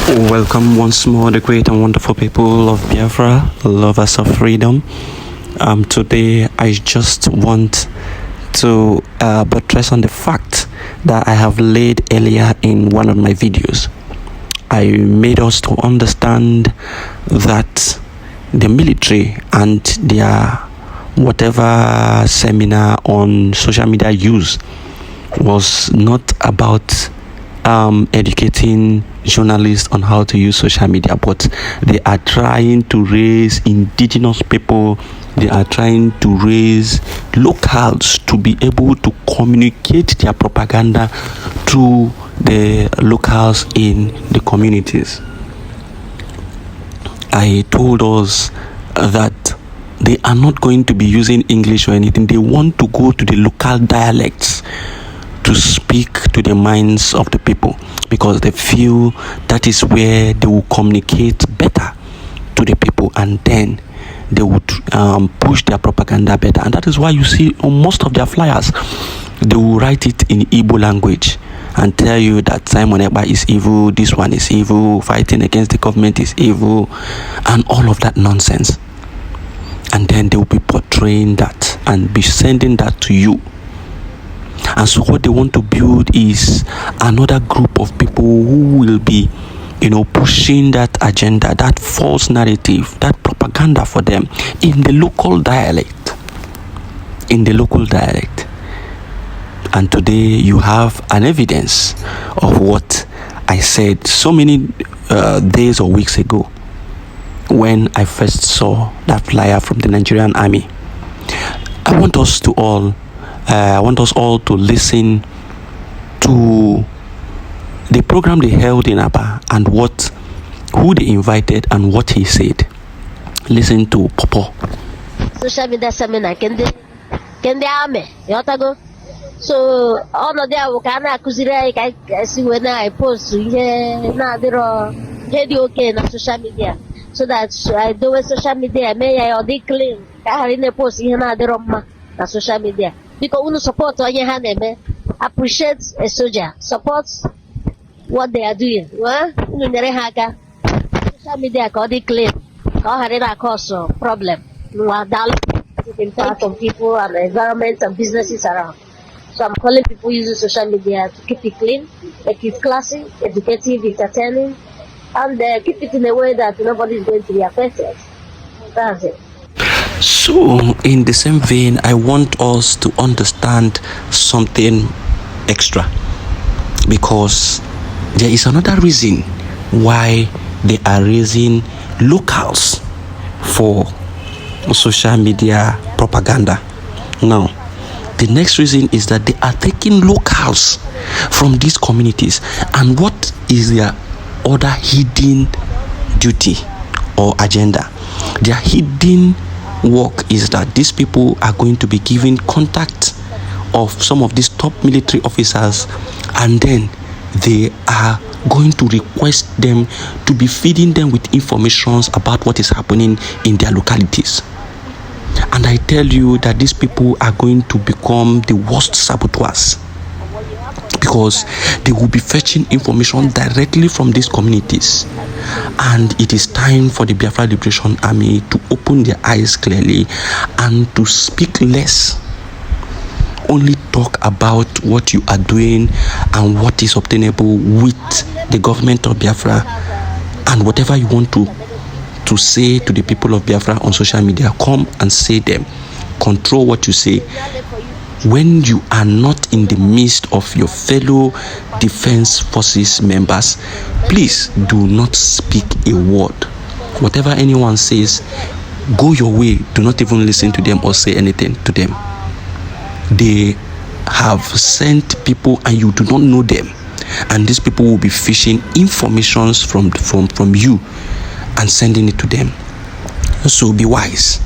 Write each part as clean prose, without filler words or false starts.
Welcome once more, the great and wonderful people of Biafra, lovers of freedom. Today, I just want to buttress on the fact that I have laid earlier in one of my videos. I made us to understand that the military and their whatever seminar on social media use was not about educating journalists on how to use social media, but they are trying to raise indigenous people. They are trying to raise locals to be able to communicate their propaganda to the locals in the communities. I told us that they are not going to be using English or anything. They want to go to the local dialects to speak to the minds of the people, because they feel that is where they will communicate better to the people, and then they would push their propaganda better. And that is why you see on most of their flyers, they will write it in Igbo language and tell you that Simon Ekpa is evil, this one is evil, fighting against the government is evil, and all of that nonsense. And then they will be portraying that and be sending that to you. And so what they want to build is another group of people who will be, pushing that agenda, that false narrative, that propaganda for them in the local dialect. And today you have an evidence of what I said so many days or weeks ago when I first saw that flyer from the Nigerian army. I want us all to listen to the program they held in Aba and who they invited and what he said. Listen to Popo. Social media seminar kende ame yotago. So ono dia wukana kuzira ka si wena I post ihe na adiro head okay na social media, so that I do with social media me ya odi clean ka harine post ihe na adiro mma na social media. Because we support onye ha na-eme, appreciate a soldier, support what they are doing. Unu nyere ha aka social media ka ọ dị clean, ka ọ ghara ị na-cause problem to impact on people and the environment and businesses around. So I'm calling people using social media to keep it clean, make it classy, educative, entertaining, and keep it in a way that nobody is going to be affected. That's it. So, in the same vein, I want us to understand something extra, because there is another reason why they are raising locals for social media propaganda. Now, the next reason is that they are taking locals from these communities, and what is their other hidden duty or agenda? Their hidden work is that these people are going to be given contact of some of these top military officers, and then they are going to request them to be feeding them with informations about what is happening in their localities. And I tell you that these people are going to become the worst saboteurs, because they will be fetching information directly from these communities. And it is time for the Biafra Liberation Army to open their eyes clearly and to speak less. Only talk about what you are doing and what is obtainable with the government of Biafra, and whatever you want to say to the people of Biafra on social media, come and say them. Control what you say. When you are not in the midst of your fellow defense forces members, please do not speak a word. Whatever anyone says, go your way. Do not even listen to them or say anything to them. They have sent people and you do not know them, and these people will be fishing informations from you and sending it to them. So be wise.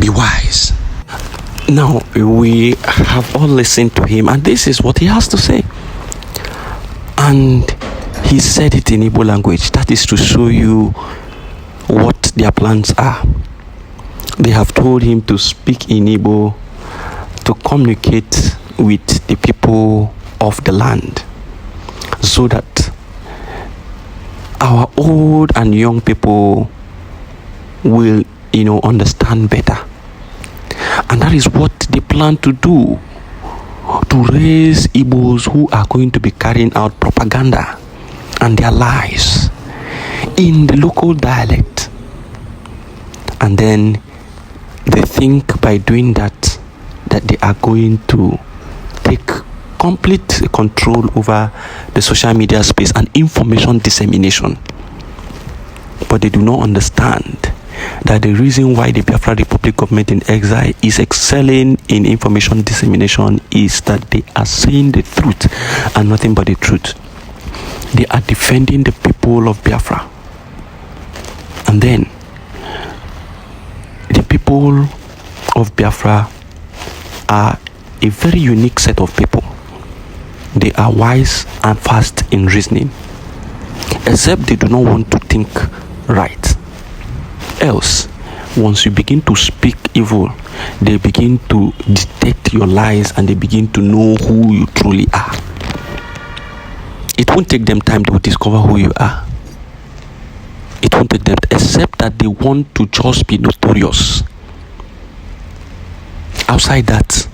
Be wise. Now, we have all listened to him, and this is what he has to say. And he said it in Igbo language. That is to show you what their plans are. They have told him to speak in Igbo to communicate with the people of the land, so that our old and young people will, understand better. And that is what they plan to do, to raise Igbos who are going to be carrying out propaganda and their lies in the local dialect. And then they think by doing that they are going to take complete control over the social media space and information dissemination. But they do not understand that the reason why the Biafra Republic government in exile is excelling in information dissemination is that they are saying the truth and nothing but the truth. They are defending the people of Biafra. And then the people of Biafra are a very unique set of people. They are wise and fast in reasoning, except they do not want to think right. Else, once you begin to speak evil, they begin to detect your lies and they begin to know who you truly are. It won't take them time to discover who you are. It won't take them, except that they want to just be notorious. Outside that,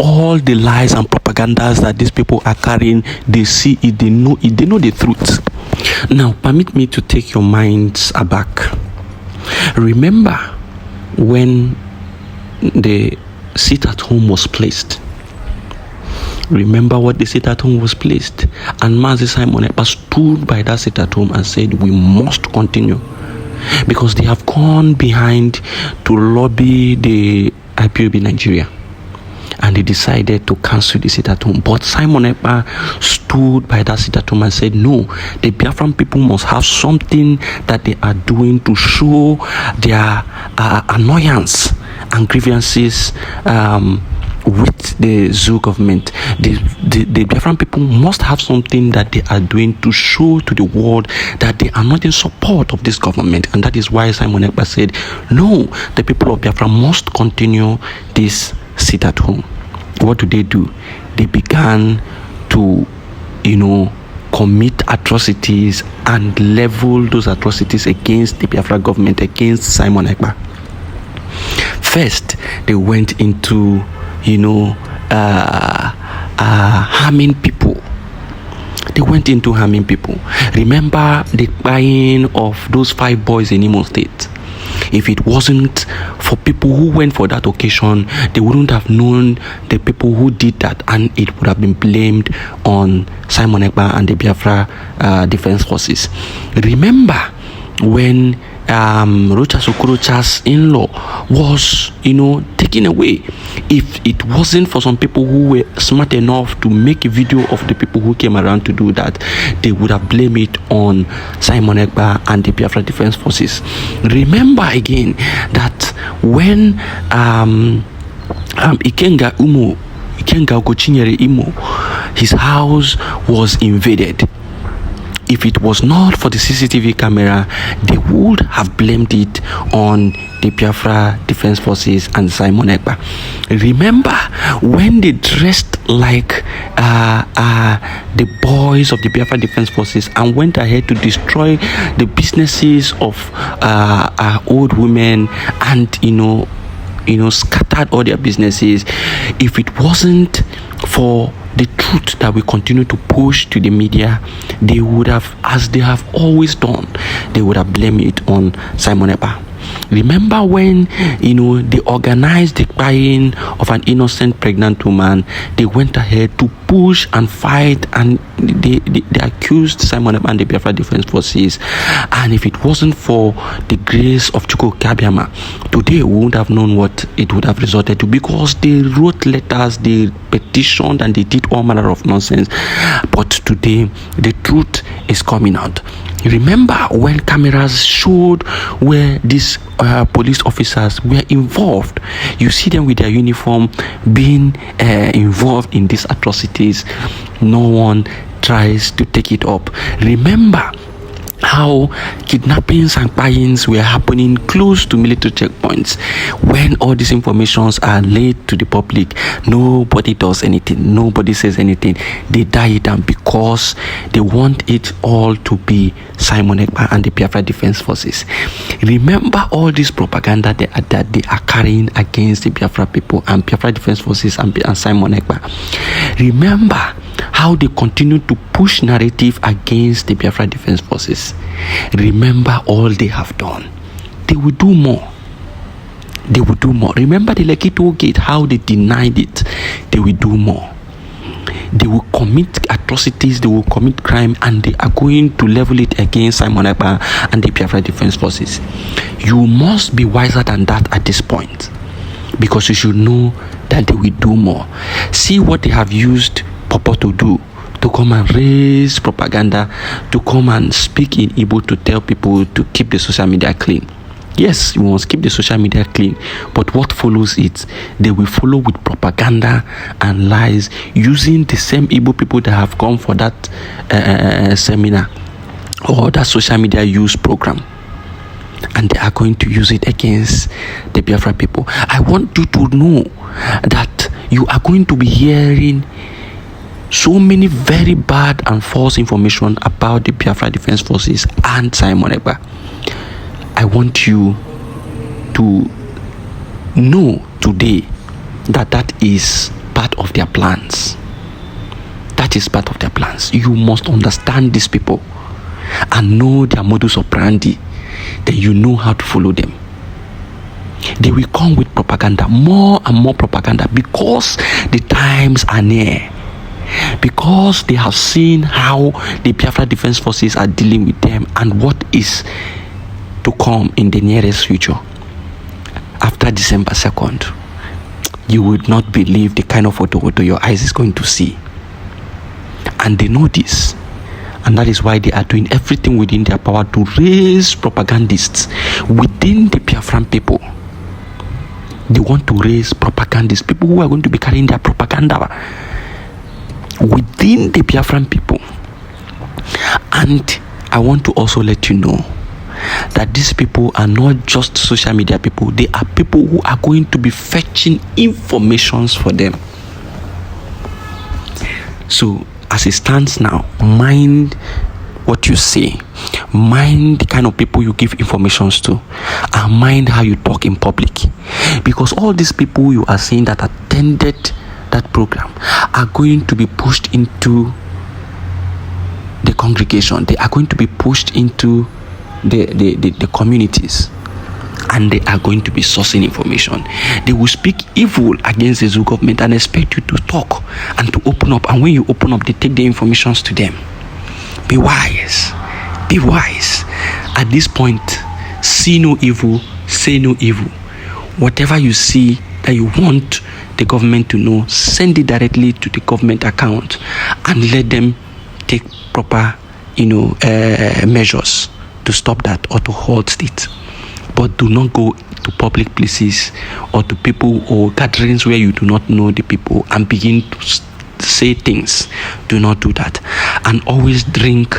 all the lies and propagandas that these people are carrying, they see it, they know the truth. Now, permit me to take your minds aback. Remember when the sit at home was placed. Remember what the sit at home was placed. And Mazi Simon Ekpa stood by that sit at home and said, we must continue. Because they have gone behind to lobby the IPOB Nigeria. And they decided to cancel the sit at home. But Simon Ekpa stood by that sit at home and said, no, the Biafran people must have something that they are doing to show their annoyance and grievances with the zoo government. The Biafran people must have something that they are doing to show to the world that they are not in support of this government. And that is why Simon Ekpa said, no, the people of Biafra must continue this sit at home. What do? They began to, commit atrocities and level those atrocities against the Biafra government, against Simon Ekpa. First, they went into, harming people. They went into harming people. Remember the buying of those 5 boys in Imo State. If it wasn't for people who went for that occasion, they wouldn't have known the people who did that, and it would have been blamed on Simon Ekpa and the Biafra Defense Forces. Remember when Rocha Sokorocha's in-law was, taken away. If it wasn't for some people who were smart enough to make a video of the people who came around to do that, they would have blamed it on Simon Ekpa and the Biafra Defense Forces. Remember again that when Ikenga Okochinyere Imo, his house was invaded. If it was not for the CCTV camera, they would have blamed it on the Biafra Defense Forces and Simon Ekpa. Remember when they dressed like the boys of the Biafra Defense Forces and went ahead to destroy the businesses of old women and scattered all their businesses? If it wasn't for the truth that we continue to push to the media, they would have, as they have always done, they would have blamed it on Simon Ekpa. Remember when they organized the buying of an innocent pregnant woman? They went ahead to push and fight, and they accused Simon Ekpa and the Biafra Defense Forces. And if it wasn't for the grace of Chukwu Kabiama, today we wouldn't have known what it would have resulted to, because they wrote letters, they petitioned, and they did all manner of nonsense. But today the truth is coming out. Remember when cameras showed where these police officers were involved? You see them with their uniform being involved in these atrocities. No one tries to take it up. Remember how kidnappings and buyings were happening close to military checkpoints. When all these informations are laid to the public, nobody does anything, nobody says anything. They die it down because they want it all to be Simon Ekpa and the Biafra Defense Forces. Remember all this propaganda that they are carrying against the Biafra people and Biafra Defense Forces and Simon Ekpa. Remember how they continue to push narrative against the Biafra Defense Forces. Remember all they have done. They will do more. They will do more. Remember the Lekki Toll Gate, how they denied it. They will do more. They will commit atrocities, they will commit crime, and they are going to level it against Simon Ekpa and the Biafra Defense Forces. You must be wiser than that at this point, because you should know that they will do more. See what they have used Popo to do, to come and raise propaganda, to come and speak in Igbo, to tell people to keep the social media clean. Yes, you must keep the social media clean, but what follows it? They will follow with propaganda and lies, using the same Igbo people that have come for that seminar or that social media use program, and they are going to use it against the Biafra people. I want you to know that you are going to be hearing so many very bad and false information about the Biafra Defense Forces and Simon Ekpa. I want you to know today that that is part of their plans. That is part of their plans. You must understand these people and know their modus operandi. Then you know how to follow them. They will come with propaganda, more and more propaganda, because the times are near. Because they have seen how the Biafra Defense Forces are dealing with them and what is to come in the nearest future. After December 2nd, you would not believe the kind of Woto your eyes is going to see. And they know this. And that is why they are doing everything within their power to raise propagandists within the Biafran people. They want to raise propagandists, people who are going to be carrying their propaganda within the Biafran people. And I want to also let you know that these people are not just social media people. They are people who are going to be fetching informations for them. So as it stands now, mind what you say, mind the kind of people you give informations to, and mind how you talk in public. Because all these people you are seeing that attended that program are going to be pushed into the congregation. They are going to be pushed into the communities, and they are going to be sourcing information. They will speak evil against the Zoo government and expect you to talk and to open up. And when you open up, they take the informations to them. Be wise. Be wise. At this point, see no evil, say no evil. Whatever you see that you want the government to know, send it directly to the government account and let them take proper, measures to stop that or to halt it. But do not go to public places or to people or gatherings where you do not know the people and begin to say things. Do not do that. And always drink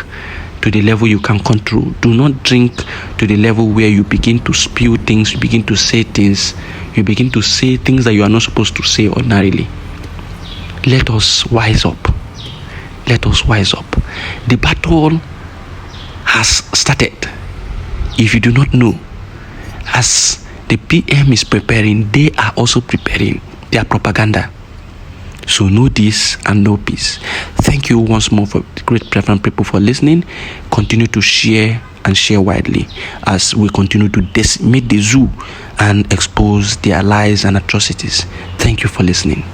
to the level you can control. Do not drink to the level where you begin to spew things, you begin to say things, you begin to say things that you are not supposed to say ordinarily. Let us wise up. Let us wise up. The battle has started. If you do not know, as the PM is preparing, they are also preparing their propaganda. So know this and know peace. Thank you once more for the great Biafran people for listening. Continue to share and share widely as we continue to decimate the zoo and expose their lies and atrocities. Thank you for listening.